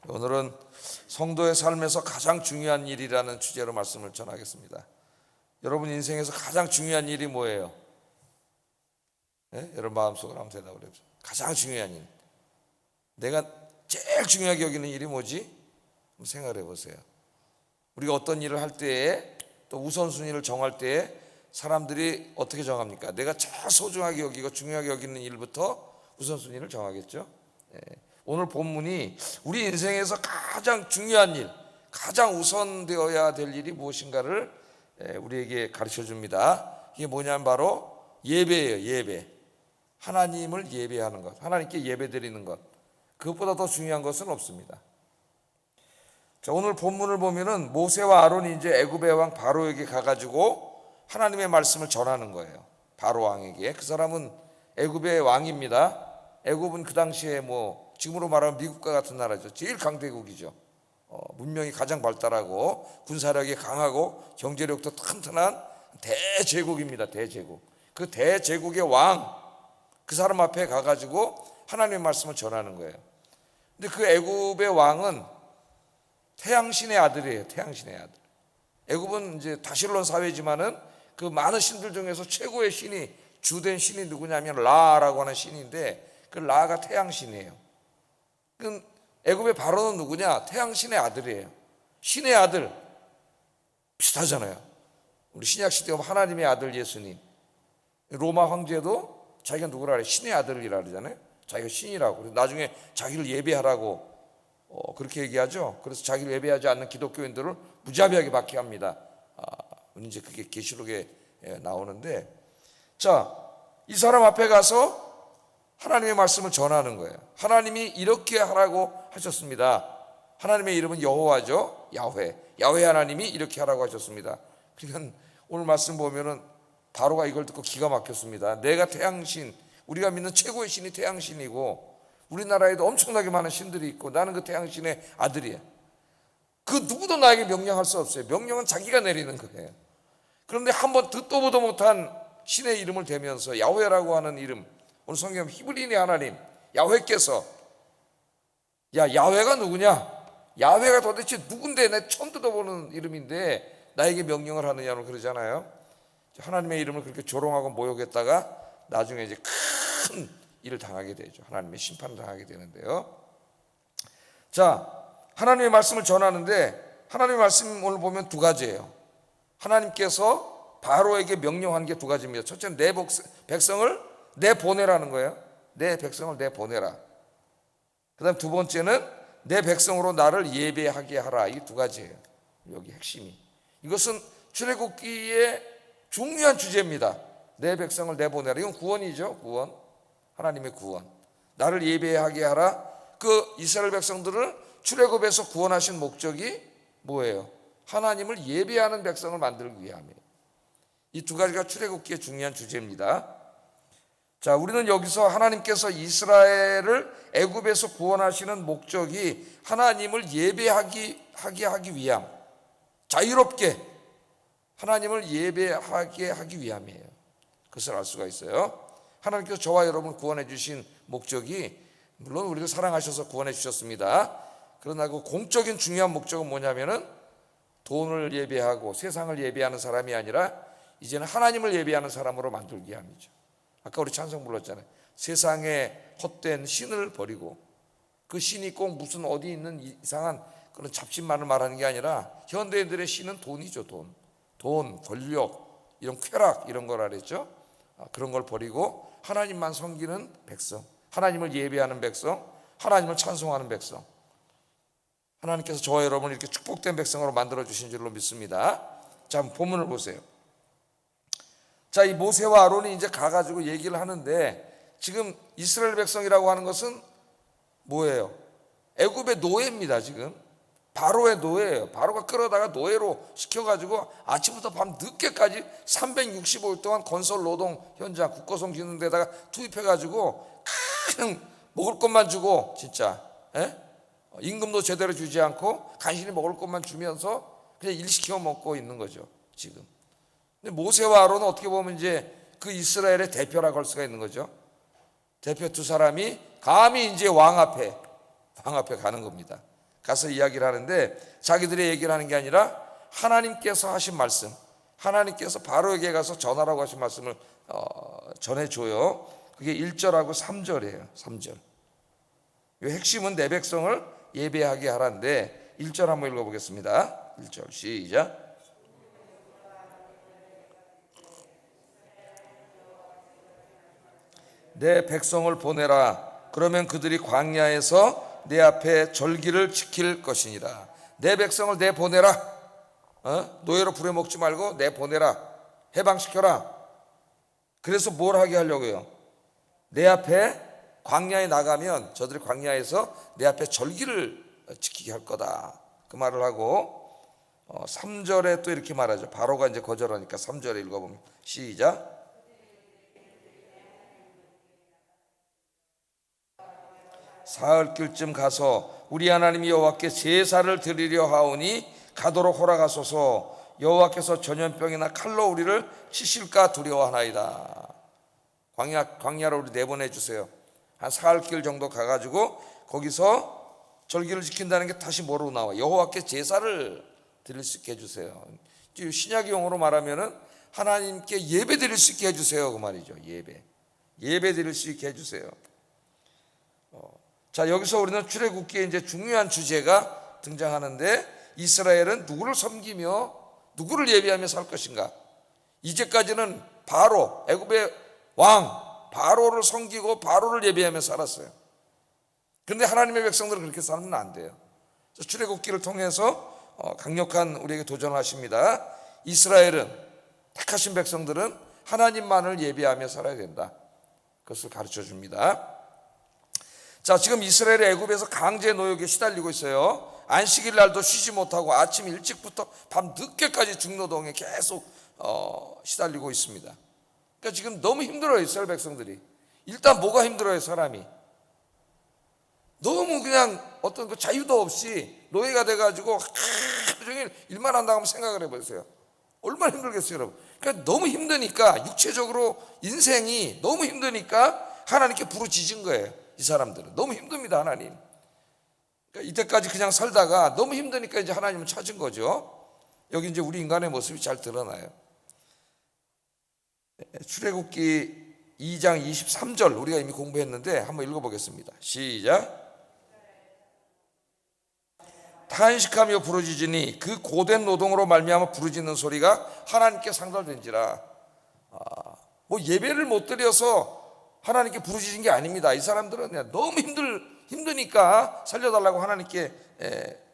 오늘은 성도의 삶에서 가장 중요한 일이라는 주제로 말씀을 전하겠습니다. 여러분 인생에서 가장 중요한 일이 뭐예요? 네? 여러분 마음속으로 한번 대답을 해보세요. 가장 중요한 일. 내가 제일 중요하게 여기는 일이 뭐지? 한번 생각을 해보세요. 우리가 어떤 일을 할 때에 또 우선순위를 정할 때에 사람들이 어떻게 정합니까? 내가 제일 소중하게 여기고 중요하게 여기는 일부터 우선순위를 정하겠죠. 네. 오늘 본문이 우리 인생에서 가장 중요한 일, 가장 우선되어야 될 일이 무엇인가를 우리에게 가르쳐 줍니다. 이게 뭐냐면 바로 예배예요. 예배. 하나님을 예배하는 것, 하나님께 예배 드리는 것, 그것보다 더 중요한 것은 없습니다. 자, 오늘 본문을 보면은 모세와 아론이 이제 애굽의 왕 바로에게 가가지고 하나님의 말씀을 전하는 거예요. 바로 왕에게. 그 사람은 애굽의 왕입니다. 애굽은 그 당시에 지금으로 말하면 미국과 같은 나라죠. 제일 강대국이죠. 문명이 가장 발달하고 군사력이 강하고 경제력도 튼튼한 대제국입니다. 대제국. 그 대제국의 왕, 그 사람 앞에 가가지고 하나님의 말씀을 전하는 거예요. 근데 그 애굽의 왕은 태양신의 아들이에요. 태양신의 아들. 애굽은 이제 다실론 사회지만은 그 많은 신들 중에서 최고의 신이, 주된 신이 누구냐면 라라고 하는 신인데, 그 라가 태양신이에요. 그 애굽의 바로는 누구냐? 태양신의 아들이에요. 신의 아들. 비슷하잖아요. 우리 신약 시대에 보면 하나님의 아들 예수님. 로마 황제도 자기가 누구라 그래? 신의 아들이라 그러잖아요. 자기가 신이라고. 그래서 나중에 자기를 예배하라고 그렇게 얘기하죠. 그래서 자기를 예배하지 않는 기독교인들을 무자비하게 박해합니다. 이제 그게 계시록에 나오는데, 자, 이 사람 앞에 가서 하나님의 말씀을 전하는 거예요. 하나님이 이렇게 하라고 하셨습니다. 하나님의 이름은 여호와죠. 야훼 하나님이 이렇게 하라고 하셨습니다. 그러니까 오늘 말씀 보면은 바로가 이걸 듣고 기가 막혔습니다. 내가 태양신, 우리가 믿는 최고의 신이 태양신이고 우리나라에도 엄청나게 많은 신들이 있고 나는 그 태양신의 아들이야. 그 누구도 나에게 명령할 수 없어요. 명령은 자기가 내리는 거예요. 그런데 한번 듣도 보도 못한 신의 이름을 대면서 야훼라고 하는 이름, 오늘 성경 히브리인의 하나님 야훼께서, 야, 야훼가 누구냐? 야훼가 도대체 누군데? 내 처음 들어보는 이름인데 나에게 명령을 하느냐고 그러잖아요. 하나님의 이름을 그렇게 조롱하고 모욕했다가 나중에 이제 큰 일을 당하게 되죠. 하나님의 심판을 당하게 되는데요. 자, 하나님의 말씀을 전하는데 하나님의 말씀 오늘 보면 두 가지예요. 하나님께서 바로에게 명령한 게 두 가지입니다. 첫째는 내 백성을 내보내라는 거예요. 내 백성을 내보내라. 그 다음 두 번째는 내 백성으로 나를 예배하게 하라. 이 두 가지예요. 여기 핵심이. 이것은 출애굽기의 중요한 주제입니다. 내 백성을 내보내라. 이건 구원이죠. 구원. 하나님의 구원. 나를 예배하게 하라. 그 이스라엘 백성들을 출애굽에서 구원하신 목적이 뭐예요? 하나님을 예배하는 백성을 만들기 위함이에요. 이 두 가지가 출애굽기의 중요한 주제입니다. 자, 우리는 여기서 하나님께서 이스라엘을 애굽에서 구원하시는 목적이 하나님을 예배하게 하기 위함, 자유롭게 하나님을 예배하게 하기 위함이에요. 그것을 알 수가 있어요. 하나님께서 저와 여러분을 구원해 주신 목적이, 물론 우리를 사랑하셔서 구원해 주셨습니다. 그러나 그 공적인 중요한 목적은 뭐냐면은 돈을 예배하고 세상을 예배하는 사람이 아니라 이제는 하나님을 예배하는 사람으로 만들기 위함이죠. 아까 우리 찬송 불렀잖아요. 세상에 헛된 신을 버리고, 그 신이 꼭 무슨 어디 있는 이상한 그런 잡신만을 말하는 게 아니라 현대인들의 신은 돈이죠. 돈, 권력, 이런 쾌락, 이런 걸 알았죠. 그런 걸 버리고 하나님만 섬기는 백성, 하나님을 예배하는 백성, 하나님을 찬송하는 백성. 하나님께서 저와 여러분을 이렇게 축복된 백성으로 만들어주신 줄로 믿습니다. 자, 한번 본문을 보세요. 자, 이 모세와 아론이 이제 가가지고 얘기를 하는데, 지금 이스라엘 백성이라고 하는 것은 뭐예요? 애굽의 노예입니다. 지금 바로의 노예예요. 바로가 끌어다가 노예로 시켜가지고 아침부터 밤 늦게까지 365일 동안 건설 노동 현장, 국고성 짓는 데다가 투입해가지고 그냥 먹을 것만 주고, 진짜 임금도 제대로 주지 않고 간신히 먹을 것만 주면서 그냥 일 시켜 먹고 있는 거죠. 지금. 근데 모세와 아론은 어떻게 보면 이제 그 이스라엘의 대표라고 할 수가 있는 거죠. 대표 두 사람이 감히 이제 왕 앞에 가는 겁니다. 가서 이야기를 하는데 자기들의 얘기를 하는 게 아니라 하나님께서 하신 말씀, 하나님께서 바로에게 가서 전하라고 하신 말씀을 전해줘요. 그게 1절하고 3절이에요. 3절. 이 핵심은 내 백성을 예배하게 하라는데 1절 한번 읽어보겠습니다. 1절 시작. 내 백성을 보내라. 그러면 그들이 광야에서 내 앞에 절기를 지킬 것이니라. 내 백성을 내보내라. 노예로 부려먹지 말고 내보내라. 해방시켜라. 그래서 뭘 하게 하려고요? 내 앞에 광야에 나가면 저들이 광야에서 내 앞에 절기를 지키게 할 거다. 그 말을 하고 3절에 또 이렇게 말하죠. 바로가 이제 거절하니까 3절에 읽어보면 시작. 사흘길쯤 가서 우리 하나님 여호와께 제사를 드리려 하오니 가도록 허락하소서. 여호와께서 전염병이나 칼로 우리를 치실까 두려워하나이다. 광야로 우리 내보내 주세요. 한 사흘길 정도 가가지고 거기서 절기를 지킨다는 게 다시 뭐로 나와? 여호와께 제사를 드릴 수 있게 해주세요. 신약 용어로 말하면은 하나님께 예배 드릴 수 있게 해주세요. 그 말이죠. 예배 드릴 수 있게 해주세요. 자, 여기서 우리는 출애굽기에 이제 중요한 주제가 등장하는데 이스라엘은 누구를 섬기며 누구를 예배하며 살 것인가? 이제까지는 바로 애굽의 왕 바로를 섬기고 바로를 예배하며 살았어요. 그런데 하나님의 백성들은 그렇게 살면 안 돼요. 출애굽기를 통해서 강력한 우리에게 도전을 하십니다. 이스라엘은 택하신 백성들은 하나님만을 예배하며 살아야 된다. 그것을 가르쳐 줍니다. 자, 지금 이스라엘이 애굽에서 강제 노역에 시달리고 있어요. 안식일 날도 쉬지 못하고 아침 일찍부터 밤 늦게까지 중노동에 계속 시달리고 있습니다. 그러니까 지금 너무 힘들어요. 이스라엘 백성들이. 일단 뭐가 힘들어요? 사람이 너무 그냥 어떤 그 자유도 없이 노예가 돼가지고 하루 종일 일만 한다고 하면 생각을 해보세요. 얼마나 힘들겠어요, 여러분. 그러니까 너무 힘드니까 육체적으로 인생이 너무 힘드니까 하나님께 부르짖은 거예요. 이 사람들은 너무 힘듭니다. 하나님. 그러니까 이때까지 그냥 살다가 너무 힘드니까 이제 하나님을 찾은 거죠. 여기 이제 우리 인간의 모습이 잘 드러나요. 출애굽기 2장 23절 우리가 이미 공부했는데 한번 읽어보겠습니다. 시작. 탄식하며 부르짖으니 그 고된 노동으로 말미암아 부르짖는 소리가 하나님께 상달된지라. 뭐 예배를 못 드려서 하나님께 부르짖은 게 아닙니다. 이 사람들은 그냥 너무 힘드니까 살려달라고 하나님께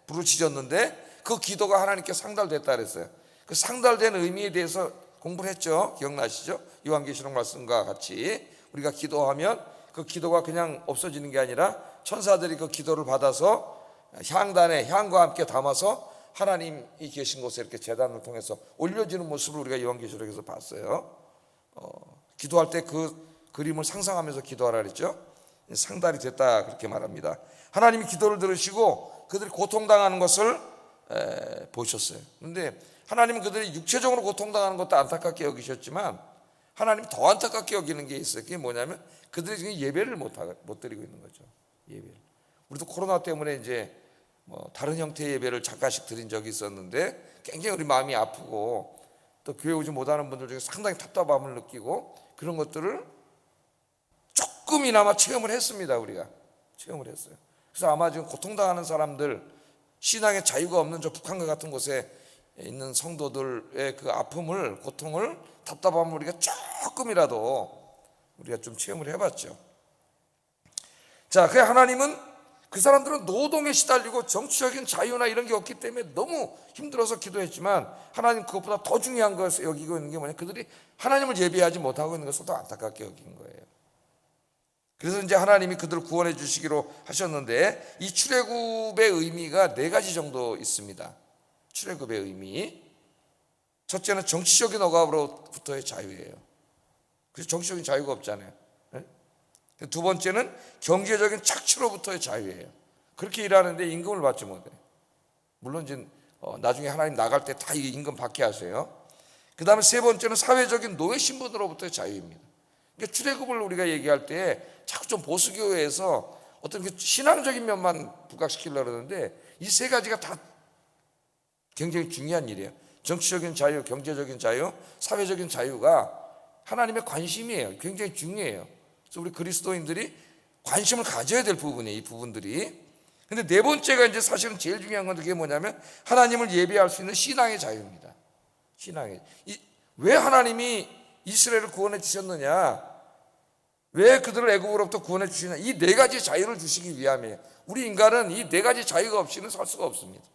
부르짖었는데 그 기도가 하나님께 상달됐다 그랬어요. 그 상달된 의미에 대해서 공부를 했죠. 기억나시죠? 요한계시록 말씀과 같이 우리가 기도하면 그 기도가 그냥 없어지는 게 아니라 천사들이 그 기도를 받아서 향단에 향과 함께 담아서 하나님이 계신 곳에 이렇게 제단을 통해서 올려지는 모습을 우리가 요한계시록에서 봤어요. 기도할 때 그 그림을 상상하면서 기도하라 그랬죠. 상달이 됐다 그렇게 말합니다. 하나님이 기도를 들으시고 그들이 고통당하는 것을 보셨어요. 그런데 하나님은 그들이 육체적으로 고통당하는 것도 안타깝게 여기셨지만 하나님이 더 안타깝게 여기는 게 있어요. 그게 뭐냐면 그들이 지금 예배를 못 드리고 있는 거죠. 예배를. 우리도 코로나 때문에 이제 뭐 다른 형태의 예배를 잠깐씩 드린 적이 있었는데 굉장히 우리 마음이 아프고 또 교회 오지 못하는 분들 중에 상당히 답답함을 느끼고 그런 것들을 조금이나마 체험을 했습니다. 우리가 체험을 했어요. 그래서 아마 지금 고통당하는 사람들, 신앙의 자유가 없는 저 북한과 같은 곳에 있는 성도들의 그 아픔을, 고통을, 답답함을 우리가 조금이라도 우리가 좀 체험을 해봤죠. 자, 그 하나님은 그 사람들은 노동에 시달리고 정치적인 자유나 이런 게 없기 때문에 너무 힘들어서 기도했지만 하나님 그것보다 더 중요한 것을 여기고 있는 게 뭐냐, 그들이 하나님을 예배하지 못하고 있는 것을 더 안타깝게 여긴 거예요. 그래서 이제 하나님이 그들을 구원해 주시기로 하셨는데 이 출애굽의 의미가 4가지 정도 있습니다. 출애굽의 의미. 첫째는 정치적인 억압으로부터의 자유예요. 그래서 정치적인 자유가 없잖아요. 두 번째는 경제적인 착취로부터의 자유예요. 그렇게 일하는데 임금을 받지 못해요. 물론 이제 나중에 하나님 나갈 때 다 임금 받게 하세요. 그 다음에 세 번째는 사회적인 노예 신분으로부터의 자유입니다. 그러니까 출애굽을 우리가 얘기할 때 자꾸 좀 보수교회에서 어떤 그 신앙적인 면만 부각시키려고 그러는데 이 세 가지가 다 굉장히 중요한 일이에요. 정치적인 자유, 경제적인 자유, 사회적인 자유가 하나님의 관심이에요. 굉장히 중요해요. 그래서 우리 그리스도인들이 관심을 가져야 될 부분이에요. 이 부분들이. 근데 네 번째가 이제 사실은 제일 중요한 건 그게 뭐냐면 하나님을 예배할 수 있는 신앙의 자유입니다. 왜 하나님이 이스라엘을 구원해 주셨느냐? 왜 그들을 애굽으로부터 구원해 주시냐? 이 네 가지 자유를 주시기 위함이에요. 우리 인간은 이 네 가지 자유가 없이는 살 수가 없습니다.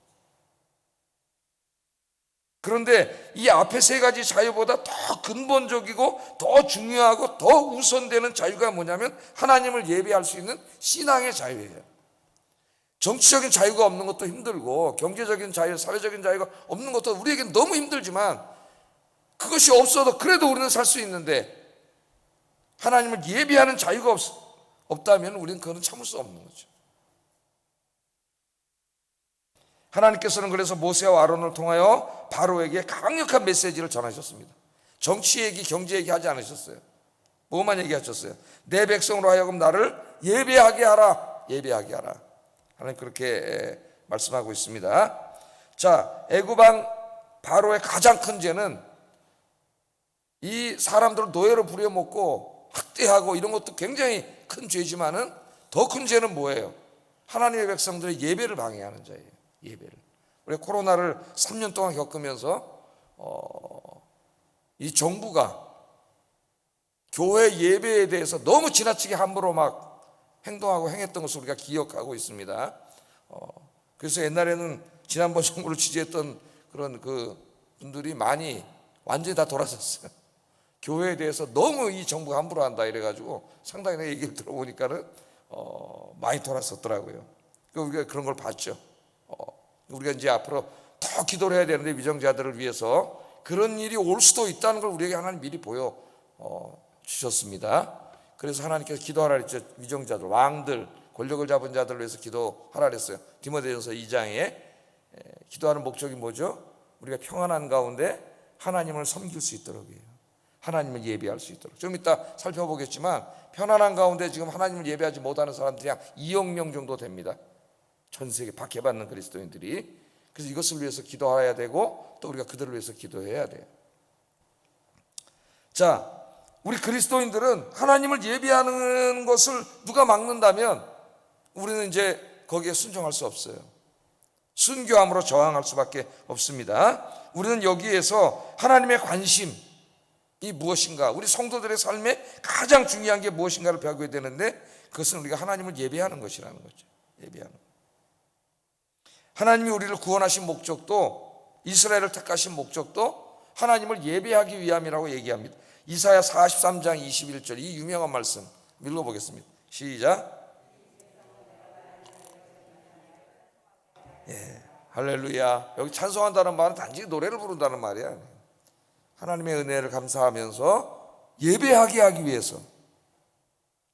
그런데 이 앞에 세 가지 자유보다 더 근본적이고 더 중요하고 더 우선되는 자유가 뭐냐면 하나님을 예배할 수 있는 신앙의 자유예요. 정치적인 자유가 없는 것도 힘들고 경제적인 자유, 사회적인 자유가 없는 것도 우리에겐 너무 힘들지만 그것이 없어도 그래도 우리는 살 수 있는데 하나님을 예배하는 자유가 없다면 우리는 그거는 참을 수 없는 거죠. 하나님께서는 그래서 모세와 아론을 통하여 바로에게 강력한 메시지를 전하셨습니다. 정치 얘기, 경제 얘기 하지 않으셨어요. 뭐만 얘기하셨어요? 내 백성으로 하여금 나를 예배하게 하라. 예배하게 하라. 하나님 그렇게 말씀하고 있습니다. 자, 애굽 왕 바로의 가장 큰 죄는 이 사람들을 노예로 부려먹고 학대하고 이런 것도 굉장히 큰 죄지만은 더 큰 죄는 뭐예요? 하나님의 백성들의 예배를 방해하는 자예요. 예배를. 우리 코로나를 3년 동안 겪으면서 이 정부가 교회 예배에 대해서 너무 지나치게 함부로 막 행동하고 행했던 것을 우리가 기억하고 있습니다. 그래서 옛날에는 지난번 정부를 지지했던 그런 그 분들이 많이 완전히 다 돌아섰어요. 교회에 대해서 너무 이 정부가 함부로 한다 이래가지고 상당히 내 얘기를 들어보니까는 많이 돌아섰더라고요. 우리가 그런 걸 봤죠. 우리가 이제 앞으로 더 기도를 해야 되는데 위정자들을 위해서 그런 일이 올 수도 있다는 걸 우리에게 하나님 미리 보여 주셨습니다. 그래서 하나님께서 기도하라 그랬죠. 위정자들, 왕들, 권력을 잡은 자들을 위해서 기도하라 그랬어요. 디모데전서 2장에 기도하는 목적이 뭐죠? 우리가 평안한 가운데 하나님을 섬길 수 있도록이에요. 하나님을 예배할 수 있도록. 좀 이따 살펴보겠지만 편안한 가운데 지금 하나님을 예배하지 못하는 사람들이 한 2억 명 정도 됩니다. 전 세계 박해받는 그리스도인들이. 그래서 이것을 위해서 기도해야 되고 또 우리가 그들을 위해서 기도해야 돼요. 자, 우리 그리스도인들은 하나님을 예배하는 것을 누가 막는다면 우리는 이제 거기에 순종할 수 없어요. 순교함으로 저항할 수밖에 없습니다. 우리는 여기에서 하나님의 관심이 무엇인가, 우리 성도들의 삶에 가장 중요한 게 무엇인가를 배워야 되는데 그것은 우리가 하나님을 예배하는 것이라는 거죠. 예배하는 것. 하나님이 우리를 구원하신 목적도, 이스라엘을 택하신 목적도 하나님을 예배하기 위함이라고 얘기합니다. 이사야 43장 21절, 이 유명한 말씀 읽어보겠습니다. 시작. 예, 할렐루야. 여기 찬송한다는 말은 단지 노래를 부른다는 말이야. 하나님의 은혜를 감사하면서 예배하게 하기 위해서.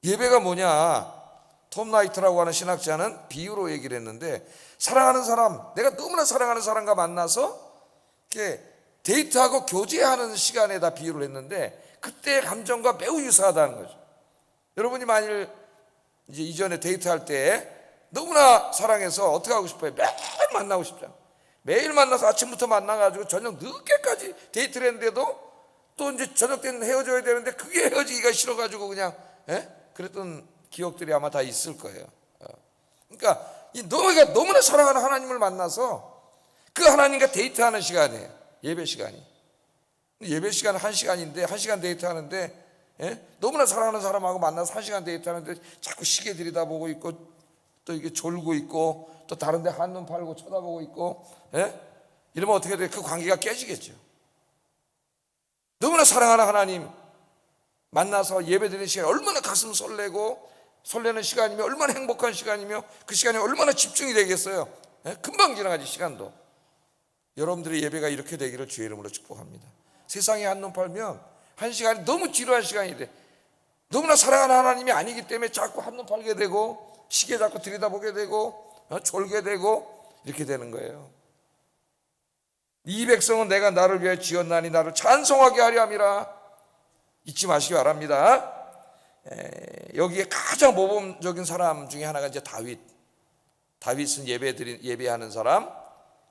예배가 뭐냐? 톰 나이트라고 하는 신학자는 비유로 얘기를 했는데, 사랑하는 사람, 내가 너무나 사랑하는 사람과 만나서 이렇게 데이트하고 교제하는 시간에다 비유를 했는데 그때의 감정과 매우 유사하다는 거죠. 여러분이 만일 이제 이전에 데이트할 때 너무나 사랑해서 어떻게 하고 싶어요? 매일 만나고 싶잖아요. 매일 만나서 아침부터 만나가지고 저녁 늦게까지 데이트를 했는데도 또 이제 저녁 때는 헤어져야 되는데 그게 헤어지기가 싫어가지고 그냥 그랬던 기억들이 아마 다 있을 거예요. 그러니까 너무나 사랑하는 하나님을 만나서 그 하나님과 데이트하는 시간이에요. 예배 시간이. 예배 시간은 1시간인데 1시간 데이트하는데 너무나 사랑하는 사람하고 만나서 1시간 데이트하는데 자꾸 시계 들여다보고 있고 또 이게 졸고 있고 또 다른 데 한눈 팔고 쳐다보고 있고 이러면 어떻게 돼요? 그 관계가 깨지겠죠. 너무나 사랑하는 하나님 만나서 예배드리는 시간이 얼마나 가슴 설레는 시간이며 얼마나 행복한 시간이며 그 시간에 얼마나 집중이 되겠어요. 금방 지나가지 시간도. 여러분들의 예배가 이렇게 되기를 주의 이름으로 축복합니다. 세상에 한눈 팔면 1시간이 너무 지루한 시간이 돼. 너무나 사랑하는 하나님이 아니기 때문에 자꾸 한눈 팔게 되고 시계 자꾸 들여다보게 되고 졸게 되고 이렇게 되는 거예요. 이 백성은 내가 나를 위하여 지었나니 나를 찬송하게 하려 함이라. 잊지 마시기 바랍니다. 여기에 가장 모범적인 사람 중에 하나가 이제 다윗은 예배하는 사람,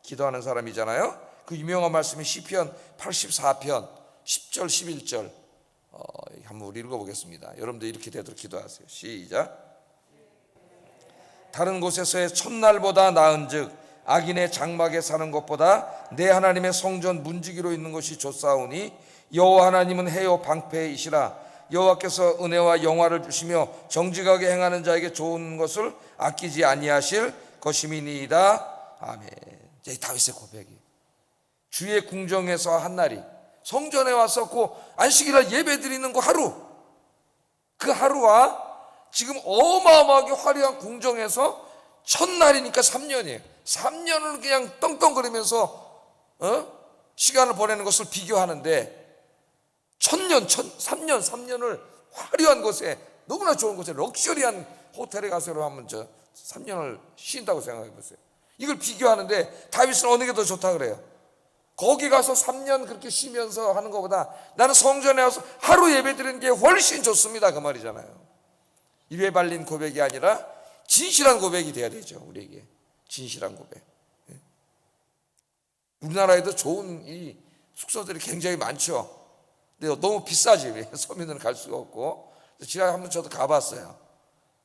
기도하는 사람이잖아요. 그 유명한 말씀이 시편 84편 10절 11절 한번 우리 읽어보겠습니다. 여러분들 이렇게 되도록 기도하세요. 시작. 다른 곳에서의 첫날보다 나은즉 악인의 장막에 사는 것보다 내 하나님의 성전 문지기로 있는 것이 좋사오니 여호와 하나님은 해요 방패이시라. 여호와께서 은혜와 영화를 주시며 정직하게 행하는 자에게 좋은 것을 아끼지 아니하실 것임이니이다. 아멘. 이 다윗의 고백이 주의 궁정에서 한 날이 성전에 와서 그 안식일날 예배 드리는 그 하루, 그 하루와 지금 어마어마하게 화려한 궁정에서 첫날이니까 3년이에요. 3년을 그냥 떵떵거리면서 시간을 보내는 것을 비교하는데 3년을 화려한 곳에 너무나 좋은 곳에 럭셔리한 호텔에 가서 한번 3년을 쉰다고 생각해 보세요. 이걸 비교하는데 다윗은 어느 게 더 좋다 그래요? 거기 가서 3년 그렇게 쉬면서 하는 것보다 나는 성전에 와서 하루 예배 드리는 게 훨씬 좋습니다, 그 말이잖아요. 입에 발린 고백이 아니라 진실한 고백이 돼야 되죠. 우리에게 진실한 고백. 우리나라에도 좋은 이 숙소들이 굉장히 많죠. 근데 너무 비싸지. 서민들은 갈 수가 없고. 지난해 한번 저도 가봤어요.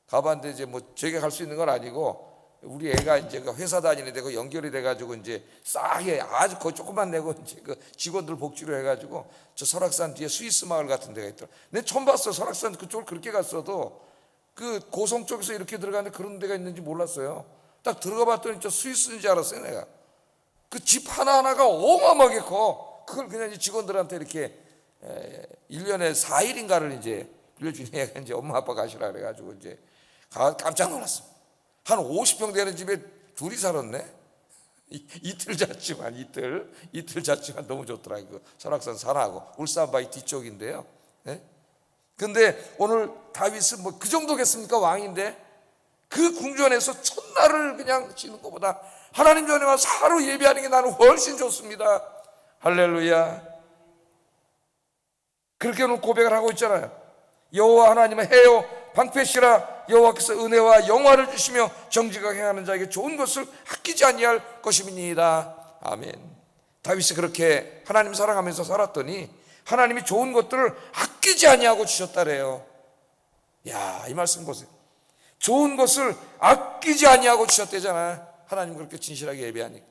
가봤는데 이제 뭐 저희가 갈 수 있는 건 아니고 우리 애가 이제 회사 다니는데 그 연결이 돼가지고 이제 싸게 아주 거의 조금만 내고 이제 그 직원들 복지로 해가지고 저 설악산 뒤에 스위스 마을 같은 데가 있더라. 근데 처음 봤어. 설악산 그쪽을 그렇게 갔어도 그 고성 쪽에서 이렇게 들어가는데 그런 데가 있는지 몰랐어요. 딱 들어가 봤더니 저 스위스인 줄 알았어요, 내가. 그 집 하나하나가 어마어마하게 커. 그걸 그냥 직원들한테 이렇게 1년에 4일인가를 이제 빌려주니 애가 이제 엄마 아빠 가시라 그래가지고 이제 깜짝 놀랐어. 한 50평 되는 집에 둘이 살았네. 이틀 잤지만 이틀 잤지만 너무 좋더라고요. 설악산 산하고 울산 바위 뒤쪽인데요. 근데 오늘 다윗은 뭐 그 정도겠습니까? 왕인데 그 궁전에서 첫날을 그냥 지는 것보다 하나님 전에 와서 하루 예배하는 게 나는 훨씬 좋습니다. 할렐루야. 그렇게 오늘 고백을 하고 있잖아요. 여호와 하나님은 해요 방패시라. 여호와께서 은혜와 영화를 주시며 정직하게 행하는 자에게 좋은 것을 아끼지 아니할 것임이니이다. 아멘. 다윗이 그렇게 하나님 사랑하면서 살았더니 하나님이 좋은 것들을 아끼지 아니하고 주셨다래요. 야, 이 말씀 보세요. 좋은 것을 아끼지 아니하고 주셨대잖아요. 하나님 그렇게 진실하게 예배하니까.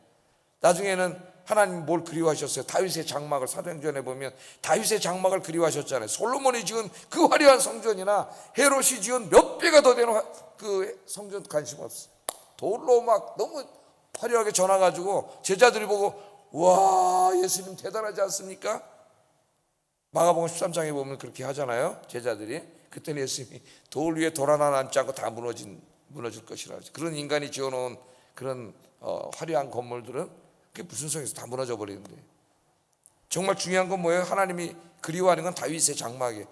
나중에는 하나님 뭘 그리워하셨어요? 다윗의 장막을 사도행전에 보면 다윗의 장막을 그리워하셨잖아요. 솔로몬이 지은 그 화려한 성전이나 헤롯이 지은 몇 배가 더 되는 그 성전 관심 없어요. 돌로 막 너무 화려하게 전화가지고 제자들이 보고 와, 예수님 대단하지 않습니까? 마가복음 13장에 보면 그렇게 하잖아요. 제자들이. 그때는 예수님이 돌 위에 돌 하나 앉지 않고 다 무너질 것이라. 그런 인간이 지어놓은 그런 화려한 건물들은 그게 무슨 소용이 있어? 다 무너져 버리는데. 정말 중요한 건 뭐예요? 하나님이 그리워하는 건 다윗의 장막이에요.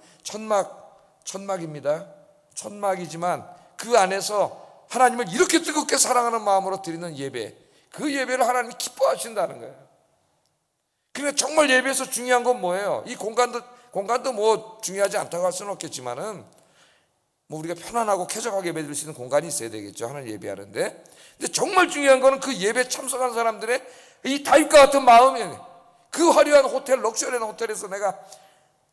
천막입니다. 천막이지만 그 안에서 하나님을 이렇게 뜨겁게 사랑하는 마음으로 드리는 예배, 그 예배를 하나님이 기뻐하신다는 거예요. 그러니까 정말 예배에서 중요한 건 뭐예요? 이 공간도 뭐 중요하지 않다고 할 수는 없겠지만은 뭐 우리가 편안하고 쾌적하게 예배 드릴 수 있는 공간이 있어야 되겠죠. 하나님 예배하는데. 근데 정말 중요한 거는 그 예배 참석하는 사람들의 이 다윗과 같은 마음이에요. 그 화려한 호텔, 럭셔리한 호텔에서 내가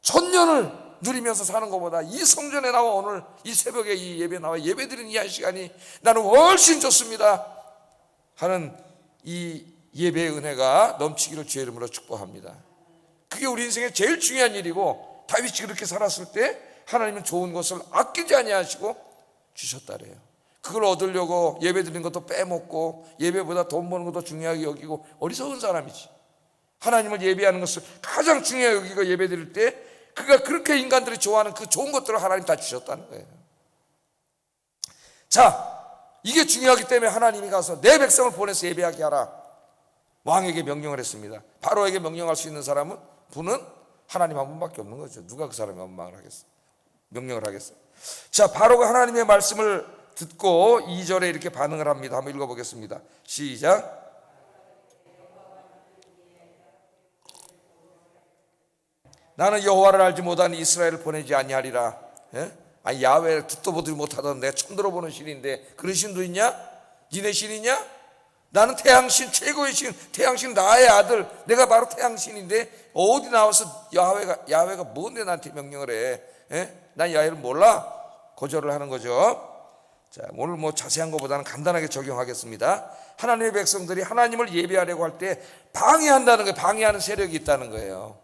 천년을 누리면서 사는 것보다 이 성전에 나와 오늘 이 새벽에 이 예배 나와 예배 드리는 이 한 시간이 나는 훨씬 좋습니다 하는 이 예배의 은혜가 넘치기를 주의 이름으로 축복합니다. 그게 우리 인생의 제일 중요한 일이고 다윗이 그렇게 살았을 때 하나님은 좋은 것을 아끼지 아니하시고 주셨다래요. 그걸 얻으려고 예배 드리는 것도 빼먹고 예배보다 돈 버는 것도 중요하게 여기고 어리석은 사람이지. 하나님을 예배하는 것을 가장 중요하게 여기고 예배 드릴 때 그가 그렇게 인간들이 좋아하는 그 좋은 것들을 하나님 다 주셨다는 거예요. 자, 이게 중요하기 때문에 하나님이 가서 내 백성을 보내서 예배하게 하라 왕에게 명령을 했습니다. 바로에게 명령할 수 있는 분은 하나님 한 분밖에 없는 거죠. 누가 그 사람의 명령을 하겠어요? 자, 바로가 하나님의 말씀을 듣고 2절에 이렇게 반응을 합니다. 한번 읽어보겠습니다. 시작. 나는 여호와를 알지 못하는 이스라엘을 보내지 아니하리라. 아니 야훼 듣도 보지 못하던 내가 처음 들어보는 신인데 그런 신도 있냐? 니네 신이냐? 나는 태양신, 최고의 신, 태양신 나의 아들, 내가 바로 태양신인데 어디 나와서 야훼가 뭔데 나한테 명령을 해? 난 야훼를 몰라? 거절을 하는 거죠. 자, 오늘 뭐 자세한 것보다는 간단하게 적용하겠습니다. 하나님의 백성들이 하나님을 예배하려고 할 때 방해한다는 거예요. 방해하는 세력이 있다는 거예요.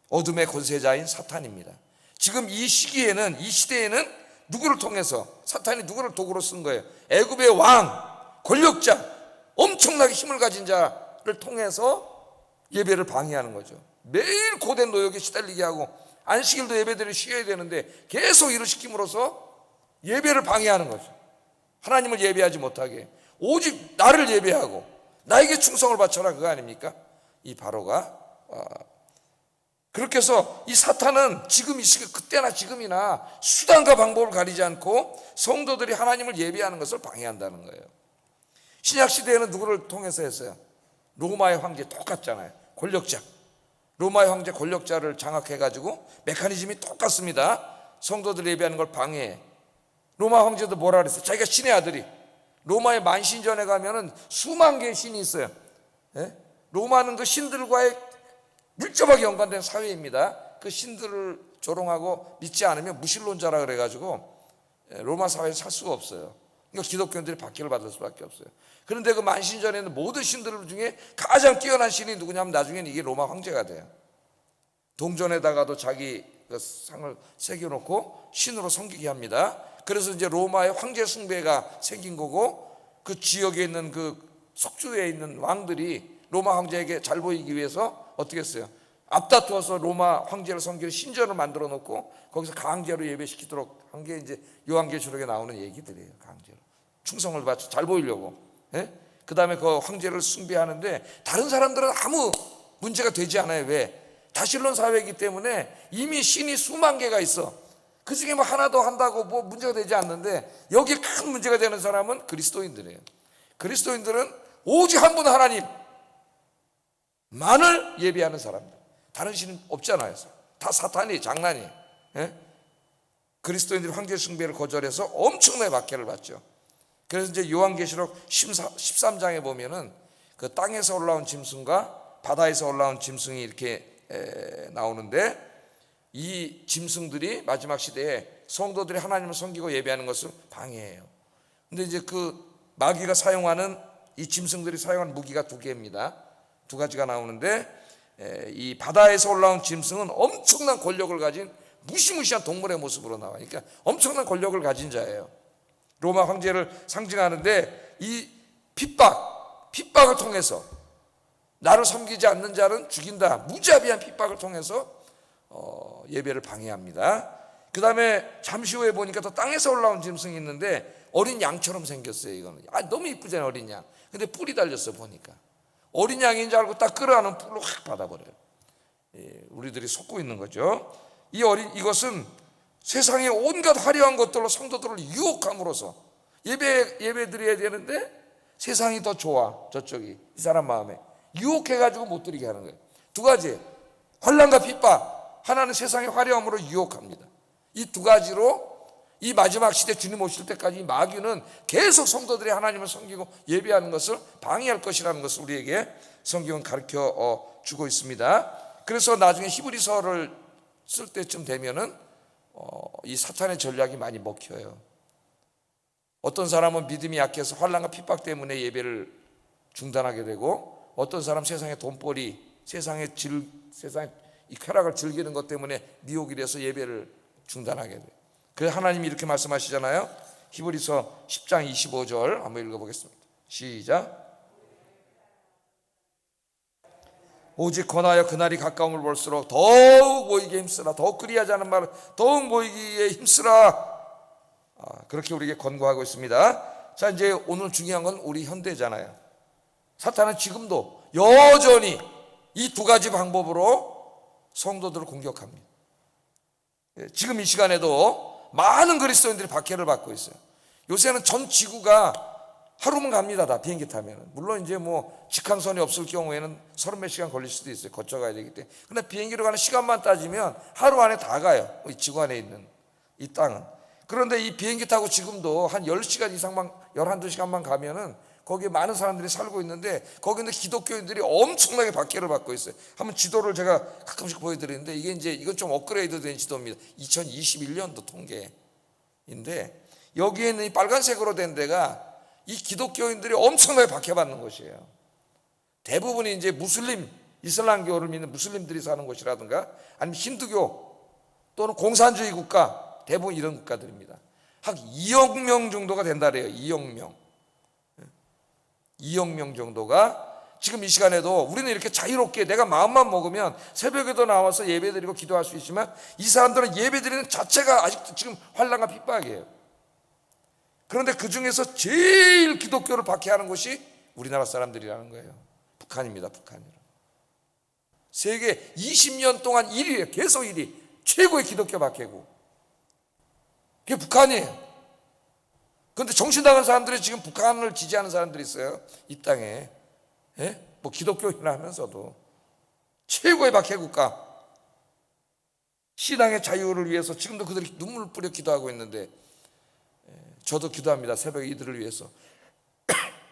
어둠의 권세자인 사탄입니다. 지금 이 시기에는, 이 시대에는 누구를 통해서, 사탄이 누구를 도구로 쓴 거예요? 애굽의 왕, 권력자, 엄청나게 힘을 가진 자를 통해서 예배를 방해하는 거죠. 매일 고된 노역에 시달리게 하고 안식일도 예배들을 쉬어야 되는데 계속 일을 시킴으로써 예배를 방해하는 거죠. 하나님을 예배하지 못하게, 오직 나를 예배하고 나에게 충성을 바쳐라, 그거 아닙니까? 이 바로가 그렇게 해서 이 사탄은 지금 이 시기, 그때나 지금이나 수단과 방법을 가리지 않고 성도들이 하나님을 예배하는 것을 방해한다는 거예요. 신약 시대에는 누구를 통해서 했어요? 로마의 황제, 똑같잖아요. 권력자, 로마의 황제 권력자를 장악해가지고 메커니즘이 똑같습니다. 성도들 예배하는 걸 방해해. 로마 황제도 뭐라 그랬어요? 자기가 신의 아들이. 로마의 만신전에 가면은 수만 개의 신이 있어요. 로마는 그 신들과의 밀접하게 연관된 사회입니다. 그 신들을 조롱하고 믿지 않으면 무신론자라 그래가지고 로마 사회에 살 수가 없어요. 그러니까 기독교인들이 박해를 받을 수밖에 없어요. 그런데 그 만신전에는 모든 신들 중에 가장 뛰어난 신이 누구냐면 나중에는 이게 로마 황제가 돼요. 동전에다가도 자기 그 상을 새겨놓고 신으로 섬기게 합니다. 그래서 이제 로마의 황제 숭배가 생긴 거고, 그 지역에 있는 그 속주에 있는 왕들이 로마 황제에게 잘 보이기 위해서 어떻게 했어요? 앞다투어서 로마 황제를 섬기는 신전을 만들어 놓고 거기서 강제로 예배시키도록 한 게 이제 요한계시록에 나오는 얘기들이에요. 강제로 충성을 바쳐 잘 보이려고. 그 다음에 그 황제를 숭배하는데 다른 사람들은 아무 문제가 되지 않아요. 왜? 다실론 사회이기 때문에 이미 신이 수만 개가 있어. 그 중에 뭐 하나 더 한다고 뭐 문제가 되지 않는데, 여기에 큰 문제가 되는 사람은 그리스도인들이에요. 그리스도인들은 오직 한 분 하나님만을 예배하는 사람들. 다른 신은 없잖아요. 다 사탄이 장난이에요. 그리스도인들이 황제 숭배를 거절해서 엄청나게 박해를 받죠. 그래서 이제 요한계시록 13장에 보면은 그 땅에서 올라온 짐승과 바다에서 올라온 짐승이 이렇게 나오는데, 이 짐승들이 마지막 시대에 성도들이 하나님을 섬기고 예배하는 것을 방해해요. 근데 이제 그 마귀가 사용하는, 이 짐승들이 사용하는 무기가 두 개입니다. 두 가지가 나오는데, 이 바다에서 올라온 짐승은 엄청난 권력을 가진 무시무시한 동물의 모습으로 나와요. 그러니까 엄청난 권력을 가진 자예요. 로마 황제를 상징하는데, 이 핍박을 통해서 나를 섬기지 않는 자는 죽인다, 무자비한 핍박을 통해서 예배를 방해합니다. 그 다음에 잠시 후에 보니까 또 땅에서 올라온 짐승이 있는데 어린 양처럼 생겼어요. 이거는 너무 이쁘잖아요, 어린 양. 근데 뿔이 달렸어. 보니까 어린 양인 줄 알고 딱 끌어안으면 뿔로 확 받아버려요. 우리들이 속고 있는 거죠. 이것은 세상의 온갖 화려한 것들로 성도들을 유혹함으로써 예배 드려야 되는데 세상이 더 좋아, 저쪽이 이 사람 마음에 유혹해가지고 못 드리게 하는 거예요. 두 가지, 환난과 핍박. 하나는 세상의 화려함으로 유혹합니다. 이 두 가지로 이 마지막 시대 주님 오실 때까지 마귀는 계속 성도들이 하나님을 섬기고 예배하는 것을 방해할 것이라는 것을 우리에게 성경은 가르쳐 주고 있습니다. 그래서 나중에 히브리서를 쓸 때쯤 되면은 이 사탄의 전략이 많이 먹혀요. 어떤 사람은 믿음이 약해서 환난과 핍박 때문에 예배를 중단하게 되고, 어떤 사람 세상의 돈벌이, 세상의 이 쾌락을 즐기는 것 때문에 미혹이 돼서 예배를 중단하게 돼요. 그래서 하나님이 이렇게 말씀하시잖아요. 히브리서 10장 25절 한번 읽어보겠습니다. 시작. 오직 권하여 그날이 가까움을 볼수록 더욱 모이기에 힘쓰라. 더욱 그리하지 않은 말은 더욱 모이기에 힘쓰라. 그렇게 우리에게 권고하고 있습니다. 자, 이제 오늘 중요한 건 우리 현대잖아요. 사탄은 지금도 여전히 이 두 가지 방법으로 성도들을 공격합니다. 지금 이 시간에도 많은 그리스도인들이 박해를 받고 있어요. 요새는 전 지구가 하루면 갑니다. 다 비행기 타면. 물론 이제 뭐 직항선이 없을 경우에는 30몇 시간 걸릴 수도 있어요. 거쳐가야 되기 때문에. 근데 비행기로 가는 시간만 따지면 하루 안에 다 가요. 이 지구 안에 있는 이 땅은. 그런데 이 비행기 타고 지금도 한 10시간 이상만, 11~2시간만 가면은 거기에 많은 사람들이 살고 있는데 거기는 기독교인들이 엄청나게 박해를 받고 있어요. 한번 지도를 제가 가끔씩 보여드리는데 이건 좀 업그레이드 된 지도입니다. 2021년도 통계인데 여기에 있는 이 빨간색으로 된 데가 이 기독교인들이 엄청나게 박해받는 곳이에요. 대부분이 이제 이슬람교를 믿는 무슬림들이 사는 곳이라든가 아니면 힌두교 또는 공산주의 국가, 대부분 이런 국가들입니다. 한 2억 명 정도가 된다 그래요. 2억 명 정도가 지금 이 시간에도 우리는 이렇게 자유롭게 내가 마음만 먹으면 새벽에도 나와서 예배드리고 기도할 수 있지만 이 사람들은 예배드리는 자체가 아직도 지금 환난과 핍박이에요. 그런데 그 중에서 제일 기독교를 박해하는 곳이 우리나라 사람들이라는 거예요. 북한입니다. 북한이요. 세계 20년 동안 1위예요. 계속 1위. 최고의 기독교 박해국. 그게 북한이에요. 그런데 정신 나간 사람들이 지금 북한을 지지하는 사람들이 있어요. 이 땅에. 뭐 기독교인이라 하면서도 최고의 박해국가. 신앙의 자유를 위해서 지금도 그들이 눈물을 뿌려 기도하고 있는데 저도 기도합니다. 새벽에 이들을 위해서.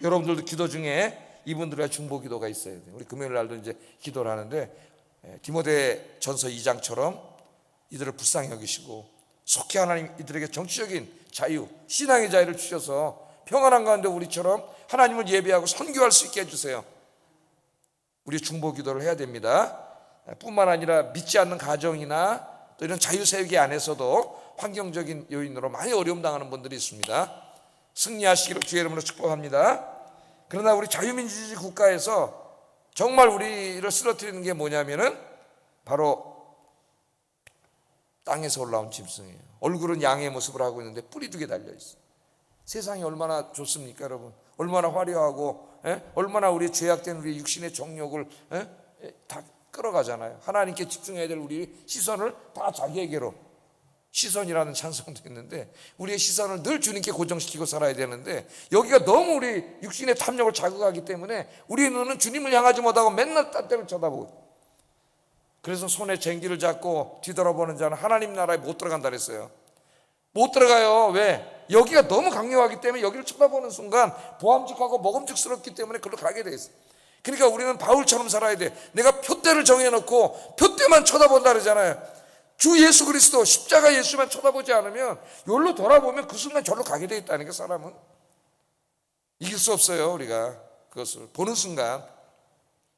여러분들도 기도 중에 이분들의 중보 기도가 있어야 돼요. 우리 금요일 날도 이제 기도를 하는데 디모데 전서 2장처럼 이들을 불쌍히 여기시고 속히 하나님 이들에게 정치적인 자유, 신앙의 자유를 주셔서 평안한 가운데 우리처럼 하나님을 예배하고 선교할 수 있게 해주세요. 우리 중보 기도를 해야 됩니다. 뿐만 아니라 믿지 않는 가정이나 또 이런 자유세계 안에서도 환경적인 요인으로 많이 어려움 당하는 분들이 있습니다. 승리하시기를 주의 이름으로 축복합니다. 그러나 우리 자유민주주의 국가에서 정말 우리를 쓰러뜨리는 게 뭐냐면은 바로 땅에서 올라온 짐승이에요. 얼굴은 양의 모습을 하고 있는데 뿌리 2개 달려있어요. 세상이 얼마나 좋습니까 여러분? 얼마나 화려하고 얼마나 우리 죄악된 우리 육신의 정욕을 다 끌어가잖아요. 하나님께 집중해야 될 우리 시선을 다 자기에게로, 시선이라는 찬송도 있는데 우리의 시선을 늘 주님께 고정시키고 살아야 되는데 여기가 너무 우리 육신의 탐욕을 자극하기 때문에 우리의 눈은 주님을 향하지 못하고 맨날 딴 데를 쳐다보고, 그래서 손에 쟁기를 잡고 뒤돌아보는 자는 하나님 나라에 못 들어간다 그랬어요. 못 들어가요. 왜? 여기가 너무 강력하기 때문에 여기를 쳐다보는 순간 보암직하고 먹음직스럽기 때문에 그걸로 가게 돼 있어요. 그러니까 우리는 바울처럼 살아야 돼. 내가 표대를 정해놓고 표대만 쳐다본다 그러잖아요. 주 예수 그리스도 십자가 예수만 쳐다보지 않으면 여기로 돌아보면 그 순간 저로 가게 돼 있다니까. 사람은 이길 수 없어요. 우리가 그것을 보는 순간.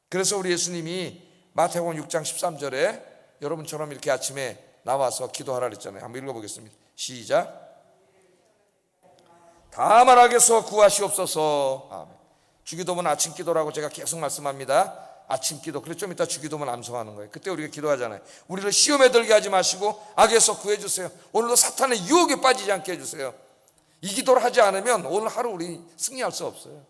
그래서 우리 예수님이 마태복음 6장 13절에 여러분처럼 이렇게 아침에 나와서 기도하라 그랬잖아요. 한번 읽어보겠습니다. 시작. 다만 악에서 구하시옵소서. 아멘. 주기도문 아침 기도라고 제가 계속 말씀합니다. 아침 기도. 그래서 좀 이따 주기도문 암송하는 거예요. 그때 우리가 기도하잖아요. 우리를 시험에 들게 하지 마시고 악에서 구해주세요. 오늘도 사탄의 유혹에 빠지지 않게 해주세요. 이 기도를 하지 않으면 오늘 하루 우리 승리할 수 없어요.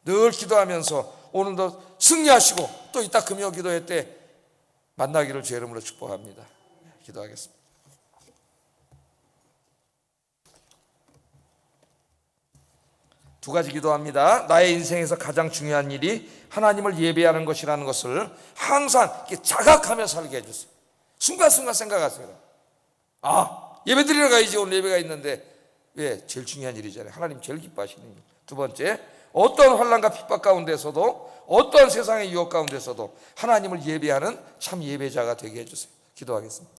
늘 기도하면서 오늘도 승리하시고 또 이따 금요 기도회 때 만나기를 주의 이름으로 축복합니다. 기도하겠습니다. 두 가지 기도합니다. 나의 인생에서 가장 중요한 일이 하나님을 예배하는 것이라는 것을 항상 자각하며 살게 해주세요. 순간순간 생각하세요. 예배 드리러 가야지. 오늘 예배가 있는데 왜? 제일 중요한 일이잖아요. 하나님 제일 기뻐하시는 일. 두 번째, 어떤 환난과 핍박 가운데서도 어떤 세상의 유혹 가운데서도 하나님을 예배하는 참 예배자가 되게 해주세요. 기도하겠습니다.